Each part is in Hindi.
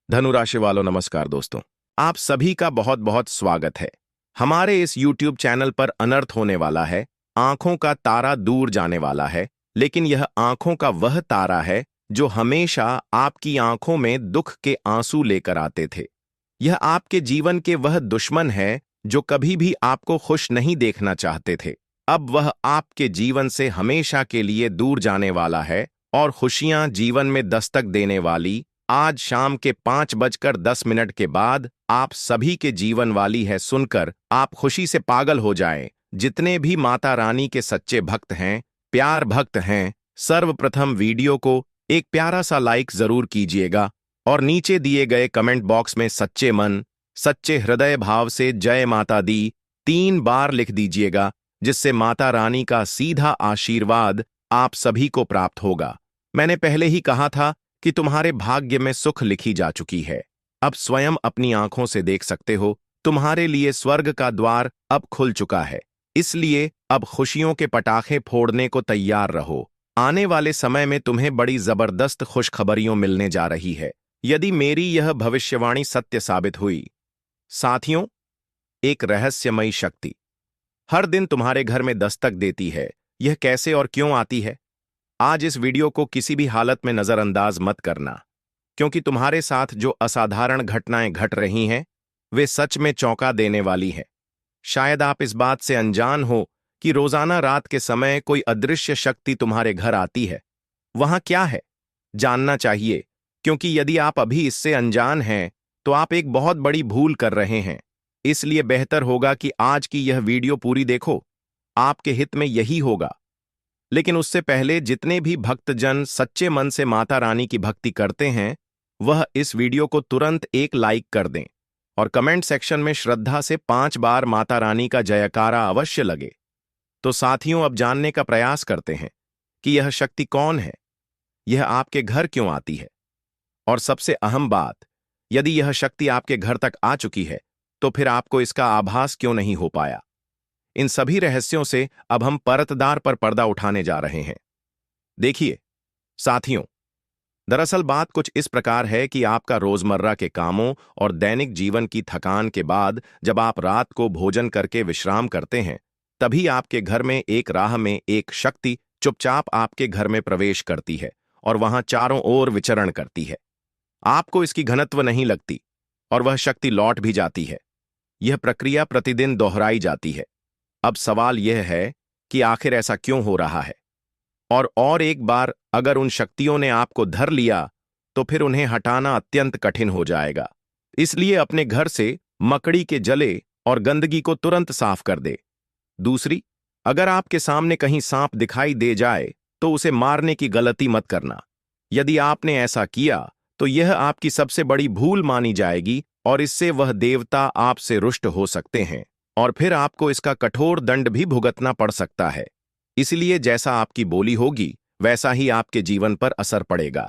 धनु राशि वालों नमस्कार दोस्तों। आप सभी का बहुत बहुत स्वागत है। हमारे इस YouTube चैनल पर अनर्थ होने वाला है। आंखों का तारा दूर जाने वाला है, लेकिन यह आंखों का वह तारा है जो हमेशा आपकी आंखों में दुख के आंसू लेकर आते थे। यह आपके जीवन के वह दुश्मन है जो कभी भी आपको खुश नहीं देखना चाहते थे। अब वह आपके जीवन से हमेशा के लिए दूर जाने वाला है और खुशियां जीवन में दस्तक देने वाली आज शाम के 5:10 के बाद आप सभी के जीवन वाली है सुनकर आप खुशी से पागल हो जाएं। जितने भी माता रानी के सच्चे भक्त हैं, प्यार भक्त हैं, सर्वप्रथम वीडियो को एक प्यारा सा लाइक जरूर कीजिएगा और नीचे दिए गए कमेंट बॉक्स में सच्चे मन, सच्चे हृदय भाव से जय माता दी 3 बार लिख दीजिएगा, जिससे माता रानी का सीधा आशीर्वाद आप सभी को प्राप्त होगा। मैंने पहले ही कहा था कि तुम्हारे भाग्य में सुख लिखी जा चुकी है। अब स्वयं अपनी आंखों से देख सकते हो, तुम्हारे लिए स्वर्ग का द्वार अब खुल चुका है। इसलिए अब खुशियों के पटाखे फोड़ने को तैयार रहो। आने वाले समय में तुम्हें बड़ी जबरदस्त खुशखबरियों मिलने जा रही है, यदि मेरी यह भविष्यवाणी सत्य साबित हुई। साथियों, एक रहस्यमयी शक्ति हर दिन तुम्हारे घर में दस्तक देती है। यह कैसे और क्यों आती है? आज इस वीडियो को किसी भी हालत में नजरअंदाज मत करना, क्योंकि तुम्हारे साथ जो असाधारण घटनाएं घट रही हैं, वे सच में चौंका देने वाली हैं। शायद आप इस बात से अनजान हो कि रोजाना रात के समय कोई अदृश्य शक्ति तुम्हारे घर आती है। वहां क्या है? जानना चाहिए, क्योंकि यदि आप अभी इससे अनजान हैं, तो आप एक बहुत बड़ी भूल कर रहे हैं। इसलिए बेहतर होगा कि आज की यह वीडियो पूरी देखो। आपके हित में यही होगा। लेकिन उससे पहले जितने भी भक्तजन सच्चे मन से माता रानी की भक्ति करते हैं, वह इस वीडियो को तुरंत एक लाइक कर दें और कमेंट सेक्शन में श्रद्धा से 5 बार माता रानी का जयकारा अवश्य लगे। तो साथियों, अब जानने का प्रयास करते हैं कि यह शक्ति कौन है, यह आपके घर क्यों आती है, और सबसे अहम बात, यदि यह शक्ति आपके घर तक आ चुकी है, तो फिर आपको इसका आभास क्यों नहीं हो पाया। इन सभी रहस्यों से अब हम परतदार पर पर्दा उठाने जा रहे हैं। देखिए साथियों, दरअसल बात कुछ इस प्रकार है कि आपका रोजमर्रा के कामों और दैनिक जीवन की थकान के बाद जब आप रात को भोजन करके विश्राम करते हैं, तभी आपके घर में एक राह में एक शक्ति चुपचाप आपके घर में प्रवेश करती है और वहां चारों ओर विचरण करती है। आपको इसकी घनत्व नहीं लगती और वह शक्ति लौट भी जाती है। यह प्रक्रिया प्रतिदिन दोहराई जाती है। अब सवाल यह है कि आखिर ऐसा क्यों हो रहा है, और एक बार अगर उन शक्तियों ने आपको धर लिया, तो फिर उन्हें हटाना अत्यंत कठिन हो जाएगा। इसलिए अपने घर से मकड़ी के जले और गंदगी को तुरंत साफ कर दे। दूसरी, अगर आपके सामने कहीं सांप दिखाई दे जाए, तो उसे मारने की गलती मत करना। यदि आपने ऐसा किया, तो यह आपकी सबसे बड़ी भूल मानी जाएगी और इससे वह देवता आपसे रुष्ट हो सकते हैं और फिर आपको इसका कठोर दंड भी भुगतना पड़ सकता है। इसलिए जैसा आपकी बोली होगी, वैसा ही आपके जीवन पर असर पड़ेगा।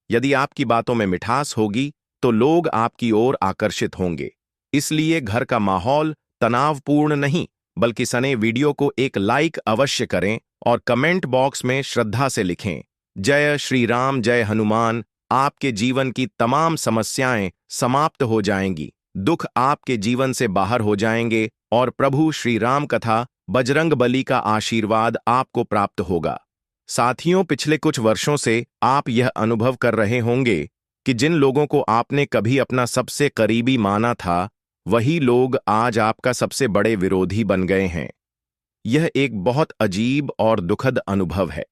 यदि आपकी बातों में मिठास होगी, तो लोग आपकी ओर आकर्षित होंगे। इसलिए घर का माहौल तनावपूर्ण नहीं, बल्कि सने वीडियो को एक लाइक अवश्य करें और कमेंट बॉक्स में श्रद्धा से लिखें, जय श्री राम, जय हनुमान। आपके जीवन की तमाम समस्याएं समाप्त हो जाएंगी, दुख आपके जीवन से बाहर हो जाएंगे और प्रभु श्री राम कथा बजरंग बली का आशीर्वाद आपको प्राप्त होगा। साथियों, पिछले कुछ वर्षों से आप यह अनुभव कर रहे होंगे कि जिन लोगों को आपने कभी अपना सबसे करीबी माना था, वही लोग आज आपका सबसे बड़े विरोधी बन गए हैं। यह एक बहुत अजीब और दुखद अनुभव है,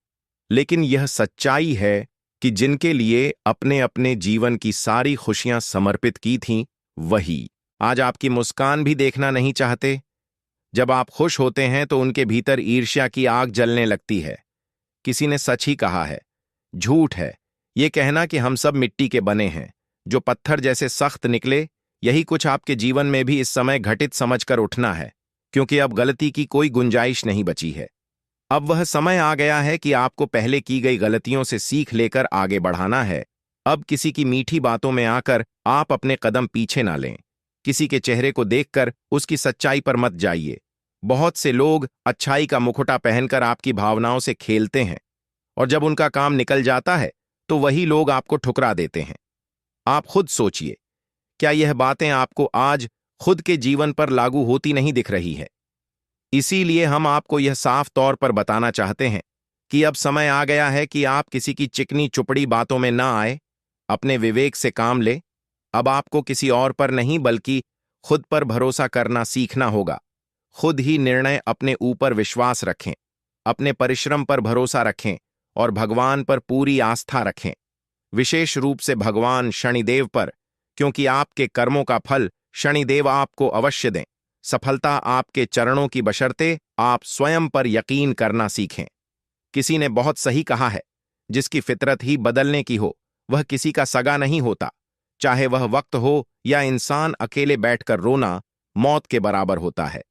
लेकिन यह सच्चाई है कि जिनके लिए अपने अपने जीवन की सारी खुशियां समर्पित की थीं, वही आज आपकी मुस्कान भी देखना नहीं चाहते। जब आप खुश होते हैं तो उनके भीतर ईर्ष्या की आग जलने लगती है। किसी ने सच ही कहा है, झूठ है ये कहना कि हम सब मिट्टी के बने हैं, जो पत्थर जैसे सख्त निकले। यही कुछ आपके जीवन में भी इस समय घटित समझकर उठना है, क्योंकि अब गलती की कोई गुंजाइश नहीं बची है। अब वह समय आ गया है कि आपको पहले की गई गलतियों से सीख लेकर आगे बढ़ाना है। अब किसी की मीठी बातों में आकर आप अपने कदम पीछे ना लें। किसी के चेहरे को देखकर उसकी सच्चाई पर मत जाइए। बहुत से लोग अच्छाई का मुखौटा पहनकर आपकी भावनाओं से खेलते हैं, और जब उनका काम निकल जाता है, तो वही लोग आपको ठुकरा देते हैं। आप खुद सोचिए, क्या यह बातें आपको आज खुद के जीवन पर लागू होती नहीं दिख रही है? इसीलिए हम आपको यह साफ तौर पर बताना चाहते हैं कि अब समय आ गया है कि आप किसी की चिकनी चुपड़ी बातों में ना आए, अपने विवेक से काम ले। अब आपको किसी और पर नहीं बल्कि खुद पर भरोसा करना सीखना होगा। खुद ही निर्णय अपने ऊपर विश्वास रखें, अपने परिश्रम पर भरोसा रखें और भगवान पर पूरी आस्था रखें, विशेष रूप से भगवान शनिदेव पर, क्योंकि आपके कर्मों का फल शनिदेव आपको अवश्य दें। सफलता आपके चरणों की बशर्ते आप स्वयं पर यकीन करना सीखें। किसी ने बहुत सही कहा है, जिसकी फितरत ही बदलने की हो वह किसी का सगा नहीं होता। चाहे वह वक्त हो या इंसान अकेले बैठकर रोना मौत के बराबर होता है,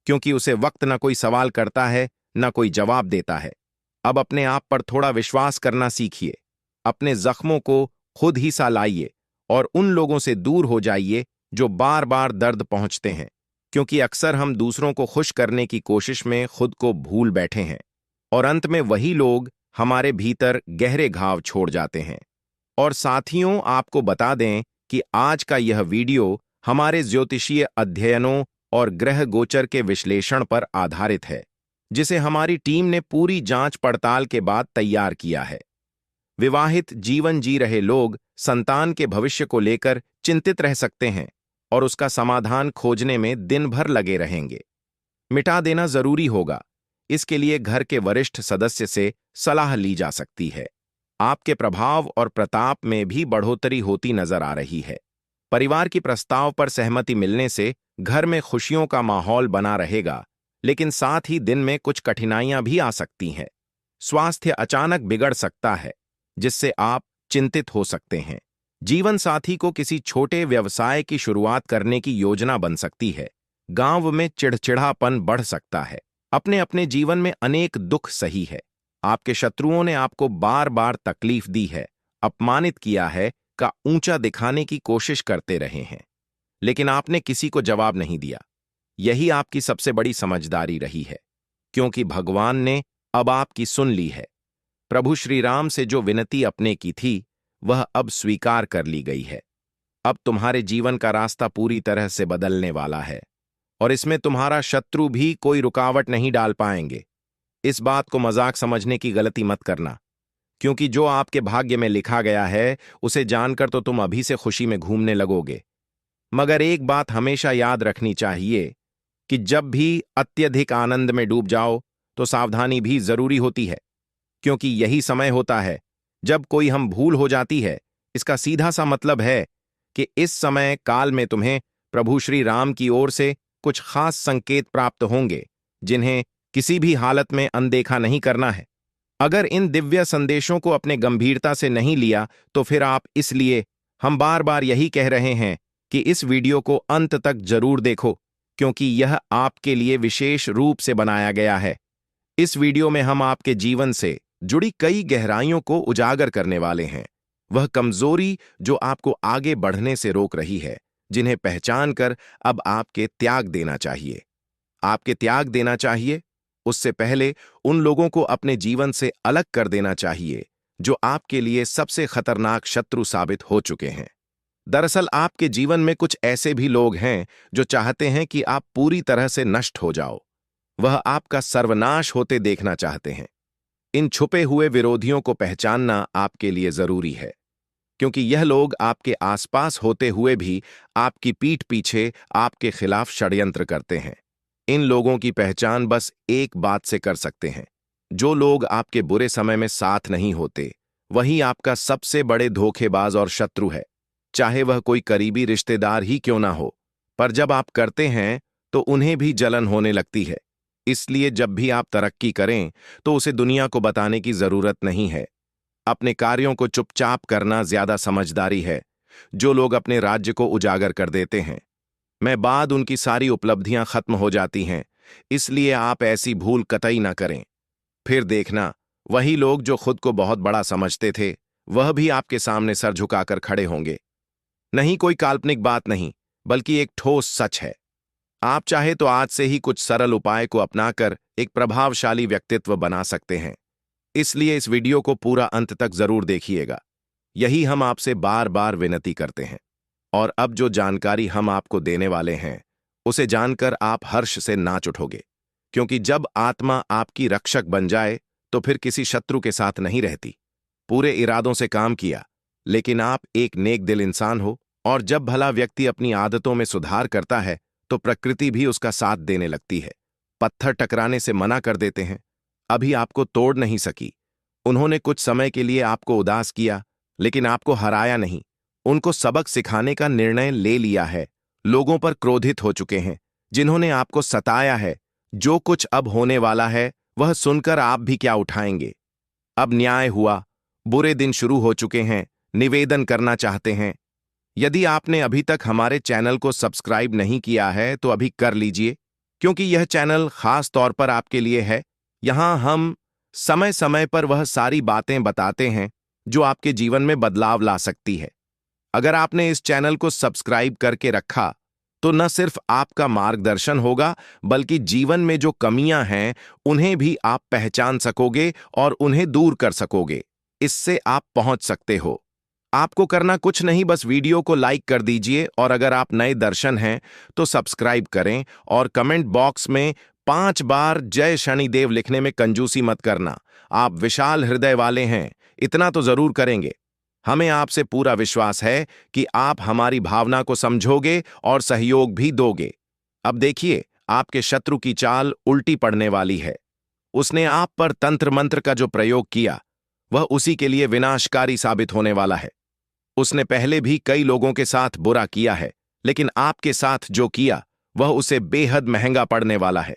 क्योंकि उसे वक्त न कोई सवाल करता है न कोई जवाब देता है। अब अपने आप पर थोड़ा विश्वास करना सीखिए, अपने जख्मों को खुद ही सा लाइए और उन लोगों से दूर हो जाइए जो बार बार दर्द पहुंचते हैं, क्योंकि अक्सर हम दूसरों को खुश करने की कोशिश में खुद को भूल बैठे हैं और अंत में वही लोग हमारे भीतर गहरे घाव छोड़ जाते हैं। और साथियों, आपको बता दें कि आज का यह वीडियो हमारे ज्योतिषीय अध्ययनों और ग्रह गोचर के विश्लेषण पर आधारित है, जिसे हमारी टीम ने पूरी जांच पड़ताल के बाद तैयार किया है। विवाहित जीवन जी रहे लोग संतान के भविष्य को लेकर चिंतित रह सकते हैं और उसका समाधान खोजने में दिन भर लगे रहेंगे। मिटा देना जरूरी होगा, इसके लिए घर के वरिष्ठ सदस्य से सलाह ली जा सकती है। आपके प्रभाव और प्रताप में भी बढ़ोतरी होती नजर आ रही है। परिवार की प्रस्ताव पर सहमति मिलने से घर में खुशियों का माहौल बना रहेगा, लेकिन साथ ही दिन में कुछ कठिनाइयां भी आ सकती हैं। स्वास्थ्य अचानक बिगड़ सकता है, जिससे आप चिंतित हो सकते हैं। जीवन साथी को किसी छोटे व्यवसाय की शुरुआत करने की योजना बन सकती है। गांव में चिड़चिड़ापन बढ़ सकता है। अपने अपने जीवन में अनेक दुख सही है। आपके शत्रुओं ने आपको बार बार तकलीफ दी है, अपमानित किया है, का ऊंचा दिखाने की कोशिश करते रहे हैं, लेकिन आपने किसी को जवाब नहीं दिया। यही आपकी सबसे बड़ी समझदारी रही है, क्योंकि भगवान ने अब आपकी सुन ली है। प्रभु श्री राम से जो विनती अपने की थी वह अब स्वीकार कर ली गई है। अब तुम्हारे जीवन का रास्ता पूरी तरह से बदलने वाला है और इसमें तुम्हारा शत्रु भी कोई रुकावट नहीं डाल पाएंगे। इस बात को मजाक समझने की गलती मत करना, क्योंकि जो आपके भाग्य में लिखा गया है उसे जानकर तो तुम अभी से खुशी में घूमने लगोगे। मगर एक बात हमेशा याद रखनी चाहिए कि जब भी अत्यधिक आनंद में डूब जाओ तो सावधानी भी जरूरी होती है, क्योंकि यही समय होता है जब कोई हम भूल हो जाती है। इसका सीधा सा मतलब है कि इस समय काल में तुम्हें प्रभु श्री राम की ओर से कुछ खास संकेत प्राप्त होंगे, जिन्हें किसी भी हालत में अनदेखा नहीं करना है। अगर इन दिव्य संदेशों को अपने गंभीरता से नहीं लिया तो फिर आप, इसलिए हम बार बार यही कह रहे हैं कि इस वीडियो को अंत तक जरूर देखो, क्योंकि यह आपके लिए विशेष रूप से बनाया गया है। इस वीडियो में हम आपके जीवन से जुड़ी कई गहराइयों को उजागर करने वाले हैं। वह कमजोरी जो आपको आगे बढ़ने से रोक रही है, जिन्हें पहचान कर अब आपके त्याग देना चाहिए। आपके त्याग देना चाहिए, उससे पहले उन लोगों को अपने जीवन से अलग कर देना चाहिए जो आपके लिए सबसे खतरनाक शत्रु साबित हो चुके हैं। दरअसल आपके जीवन में कुछ ऐसे भी लोग हैं जो चाहते हैं कि आप पूरी तरह से नष्ट हो जाओ। वह आपका सर्वनाश होते देखना चाहते हैं। इन छुपे हुए विरोधियों को पहचानना आपके लिए जरूरी है, क्योंकि यह लोग आपके आसपास होते हुए भी आपकी पीठ पीछे आपके खिलाफ षड्यंत्र करते हैं। इन लोगों की पहचान बस एक बात से कर सकते हैं, जो लोग आपके बुरे समय में साथ नहीं होते वही आपका सबसे बड़े धोखेबाज और शत्रु है, चाहे वह कोई करीबी रिश्तेदार ही क्यों ना हो। पर जब आप करते हैं तो उन्हें भी जलन होने लगती है। इसलिए जब भी आप तरक्की करें तो उसे दुनिया को बताने की जरूरत नहीं है। अपने कार्यों को चुपचाप करना ज्यादा समझदारी है। जो लोग अपने राज्य को उजागर कर देते हैं, मैं बाद उनकी सारी उपलब्धियां खत्म हो जाती हैं, इसलिए आप ऐसी भूल कतई ना करें। फिर देखना, वही लोग जो खुद को बहुत बड़ा समझते थे वह भी आपके सामने सर झुकाकर खड़े होंगे। नहीं, कोई काल्पनिक बात नहीं, बल्कि एक ठोस सच है। आप चाहे तो आज से ही कुछ सरल उपाय को अपनाकर एक प्रभावशाली व्यक्तित्व बना सकते हैं। इसलिए इस वीडियो को पूरा अंत तक जरूर देखिएगा। यही हम आपसे बार बार विनती करते हैं। और अब जो जानकारी हम आपको देने वाले हैं, उसे जानकर आप हर्ष से नाच उठोगे, क्योंकि जब आत्मा आपकी रक्षक बन जाए तो फिर किसी शत्रु के साथ नहीं रहती। पूरे इरादों से काम किया, लेकिन आप एक नेक दिल इंसान हो, और जब भला व्यक्ति अपनी आदतों में सुधार करता है तो प्रकृति भी उसका साथ देने लगती है। पत्थर टकराने से मना कर देते हैं, अभी आपको तोड़ नहीं सकी। उन्होंने कुछ समय के लिए आपको उदास किया, लेकिन आपको हराया नहीं। उनको सबक सिखाने का निर्णय ले लिया है। लोगों पर क्रोधित हो चुके हैं जिन्होंने आपको सताया है। जो कुछ अब होने वाला है वह सुनकर आप भी क्या उठाएंगे। अब न्याय हुआ, बुरे दिन शुरू हो चुके हैं। निवेदन करना चाहते हैं, यदि आपने अभी तक हमारे चैनल को सब्सक्राइब नहीं किया है तो अभी कर लीजिए, क्योंकि यह चैनल खास तौर पर आपके लिए है। यहां हम समय समय पर वह सारी बातें बताते हैं जो आपके जीवन में बदलाव ला सकती है। अगर आपने इस चैनल को सब्सक्राइब करके रखा तो न सिर्फ आपका मार्गदर्शन होगा, बल्कि जीवन में जो कमियां हैं उन्हें भी आप पहचान सकोगे और उन्हें दूर कर सकोगे। इससे आप पहुंच सकते हो। आपको करना कुछ नहीं, बस वीडियो को लाइक कर दीजिए, और अगर आप नए दर्शन हैं तो सब्सक्राइब करें, और कमेंट बॉक्स में 5 बार जय शनिदेव लिखने में कंजूसी मत करना। आप विशाल हृदय वाले हैं, इतना तो जरूर करेंगे। हमें आपसे पूरा विश्वास है कि आप हमारी भावना को समझोगे और सहयोग भी दोगे। अब देखिए, आपके शत्रु की चाल उल्टी पड़ने वाली है। उसने आप पर तंत्र मंत्र का जो प्रयोग किया वह उसी के लिए विनाशकारी साबित होने वाला है। उसने पहले भी कई लोगों के साथ बुरा किया है, लेकिन आपके साथ जो किया वह उसे बेहद महंगा पड़ने वाला है।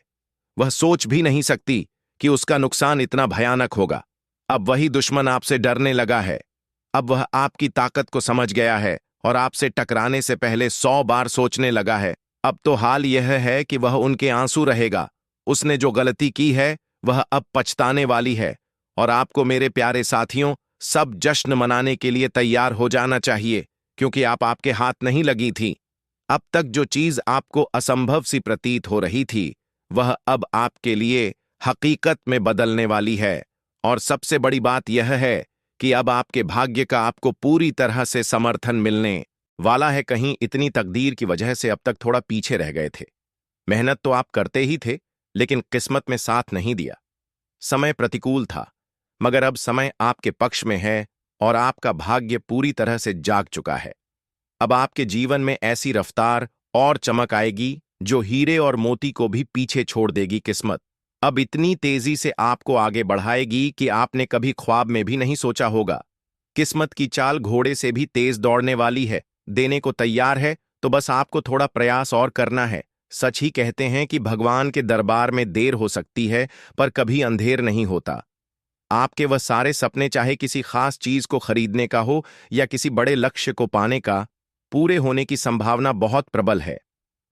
वह सोच भी नहीं सकती कि उसका नुकसान इतना भयानक होगा। अब वही दुश्मन आपसे डरने लगा है। अब वह आपकी ताकत को समझ गया है और आपसे टकराने से पहले 100 बार सोचने लगा है। अब तो हाल यह है कि वह उनके आंसू रहेगा। उसने जो गलती की है वह अब पछताने वाली है। और आपको, मेरे प्यारे साथियों, सब जश्न मनाने के लिए तैयार हो जाना चाहिए, क्योंकि आप आपके हाथ नहीं लगी थी। अब तक जो चीज आपको असंभव सी प्रतीत हो रही थी वह अब आपके लिए हकीकत में बदलने वाली है। और सबसे बड़ी बात यह है कि अब आपके भाग्य का आपको पूरी तरह से समर्थन मिलने वाला है। कहीं इतनी तकदीर की वजह से अब तक थोड़ा पीछे रह गए थे। मेहनत तो आप करते ही थे, लेकिन किस्मत में साथ नहीं दिया। समय प्रतिकूल था, मगर अब समय आपके पक्ष में है और आपका भाग्य पूरी तरह से जाग चुका है। अब आपके जीवन में ऐसी रफ्तार और चमक आएगी जो हीरे और मोती को भी पीछे छोड़ देगी। किस्मत अब इतनी तेजी से आपको आगे बढ़ाएगी कि आपने कभी ख्वाब में भी नहीं सोचा होगा। किस्मत की चाल घोड़े से भी तेज दौड़ने वाली है। देने को तैयार है, तो बस आपको थोड़ा प्रयास और करना है। सच ही कहते हैं कि भगवान के दरबार में देर हो सकती है, पर कभी अंधेर नहीं होता। आपके वह सारे सपने, चाहे किसी खास चीज को खरीदने का हो या किसी बड़े लक्ष्य को पाने का, पूरे होने की संभावना बहुत प्रबल है।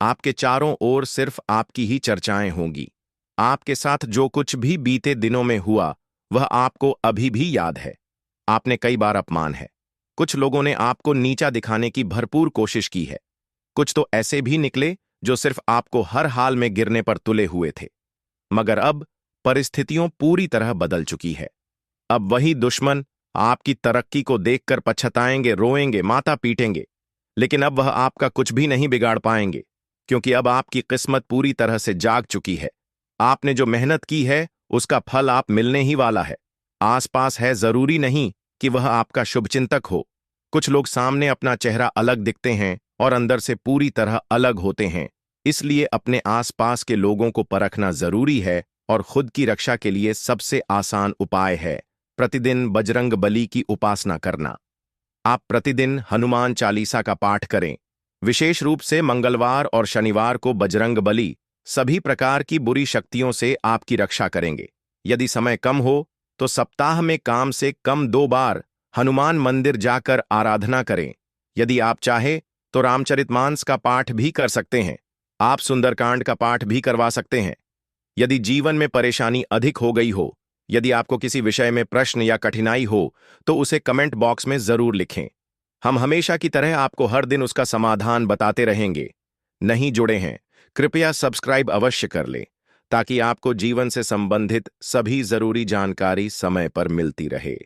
आपके चारों ओर सिर्फ आपकी ही चर्चाएं होंगी। आपके साथ जो कुछ भी बीते दिनों में हुआ वह आपको अभी भी याद है। आपने कई बार अपमान है। कुछ लोगों ने आपको नीचा दिखाने की भरपूर कोशिश की है। कुछ तो ऐसे भी निकले जो सिर्फ आपको हर हाल में गिरने पर तुले हुए थे। मगर अब परिस्थितियों पूरी तरह बदल चुकी है। अब वही दुश्मन आपकी तरक्की को देखकर पछताएंगे, रोएंगे, माथा पीटेंगे, लेकिन अब वह आपका कुछ भी नहीं बिगाड़ पाएंगे, क्योंकि अब आपकी किस्मत पूरी तरह से जाग चुकी है। आपने जो मेहनत की है उसका फल आप मिलने ही वाला है। आसपास है, जरूरी नहीं कि वह आपका शुभचिंतक हो। कुछ लोग सामने अपना चेहरा अलग दिखते हैं और अंदर से पूरी तरह अलग होते हैं। इसलिए अपने आसपास के लोगों को परखना जरूरी है, और खुद की रक्षा के लिए सबसे आसान उपाय है प्रतिदिन बजरंग बली की उपासना करना। आप प्रतिदिन हनुमान चालीसा का पाठ करें। विशेष रूप से मंगलवार और शनिवार को बजरंग बली सभी प्रकार की बुरी शक्तियों से आपकी रक्षा करेंगे। यदि समय कम हो तो सप्ताह में कम से कम 2 बार हनुमान मंदिर जाकर आराधना करें। यदि आप चाहे तो रामचरितमानस का पाठ भी कर सकते हैं। आप सुंदरकांड का पाठ भी करवा सकते हैं। यदि जीवन में परेशानी अधिक हो गई हो, यदि आपको किसी विषय में प्रश्न या कठिनाई हो, तो उसे कमेंट बॉक्स में जरूर लिखें। हम हमेशा की तरह आपको हर दिन उसका समाधान बताते रहेंगे। नहीं जुड़े हैं, कृपया सब्सक्राइब अवश्य कर लें, ताकि आपको जीवन से संबंधित सभी जरूरी जानकारी समय पर मिलती रहे।